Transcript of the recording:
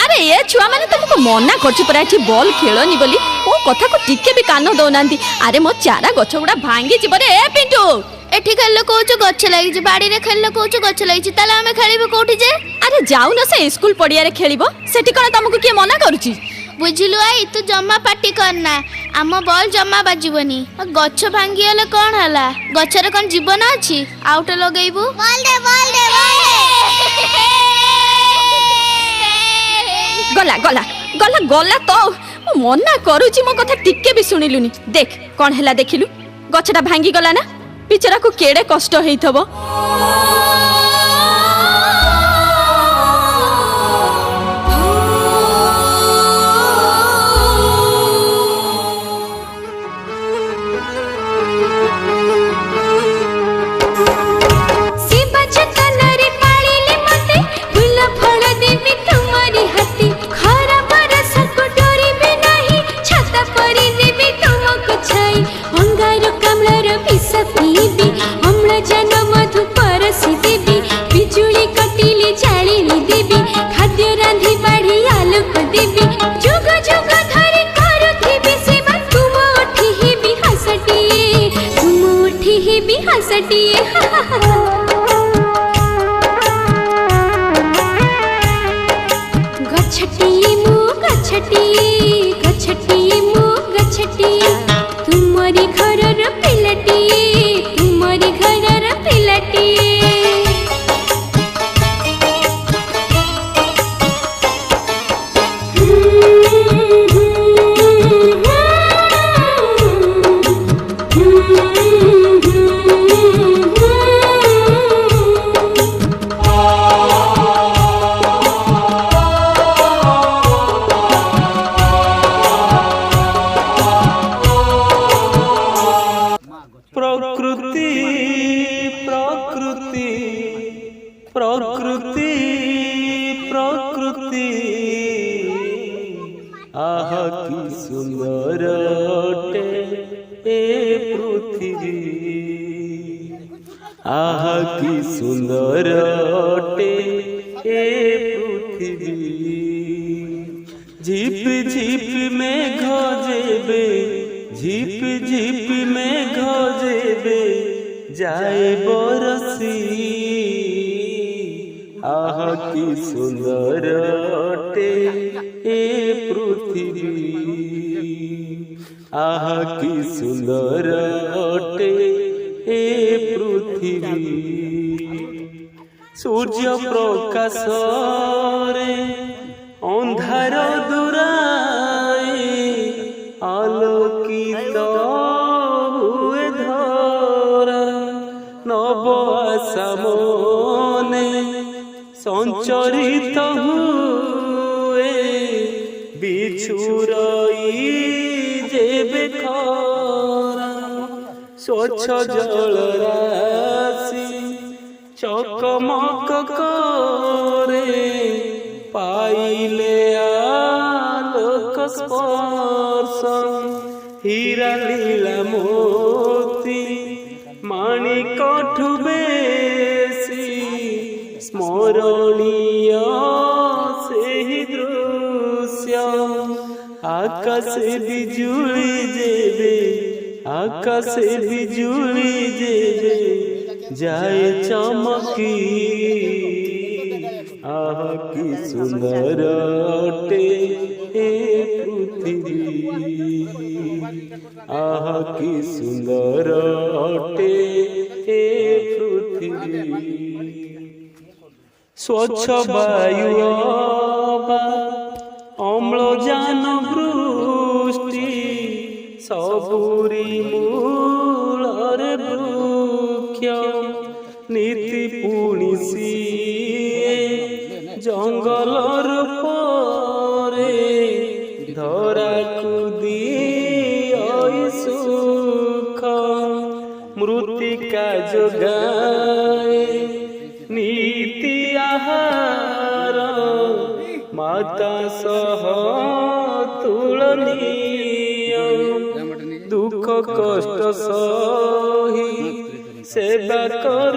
अरे ये छुआ मैंने तुमको मना करछि परा एठी बॉल खेलनी बोली ओ कथा को टिके भी कान दौनांती। अरे मो चारा गछ गुड़ा भांगी जिबो रे ए पिंटू एठी खेल कोच गछ लागि जे बाड़ी रे खेल कोच गछ लागि जे ताले हमें खेलिबो कोठी जे। अरे जाऊ न से स्कूल पड़िया रे खेलिबो सेठी कोन तुमको के मना करूछि। बुझिलु आई तू जम्मा पार्टी करना आम बॉल जम्मा बाजिबनी गछ भांगी हले कोन हला गछरे कोन जीवन अछि आउट लगेइबू बॉल दे गला गला गला गला तो मना करूछि मो कथा टिके भी सुनिलुनी। देख कोन हला देखिलु गछटा भांगी गला ना बिचारा को केड़े कष्ट हेइथबो। आह की सुंदर ए पृथ्वी आह की सुंदर ए पृथ्वी झिप झिप में घजेबे झिप झिप में घजेबे जाए बरसी आह की सुंदर ए पृथ्वी आह की सुंदर ए पृथ्वी सूर्य प्रकाश रे अंधार दूराए आलोकित हुए धरा नव आशा मने संचरित हुए बिछुरई जेबे खरा स्वच्छ जल राशि चकमक करे पाइले आलोक स्पर्श हीरा लीला मोती माणिक ठुबेसी स्मरणीय सेहि दृश्य आकाश बिजुली जेबे आकाश बिजुली जेबे जाए चमकी आह की सुंदर ए पृथ्वी आह की सुंदर ए पृथ्वी स्वच्छ वायु अम्लजान वृष्टि सबुरी मूलर वृक्ष नीति पुणी जंगलर परे धरा कुदी सुख मृत्तिका जोगाए नीति आहार माता सह तुलनीय दुख कष्ट सही सेवा कर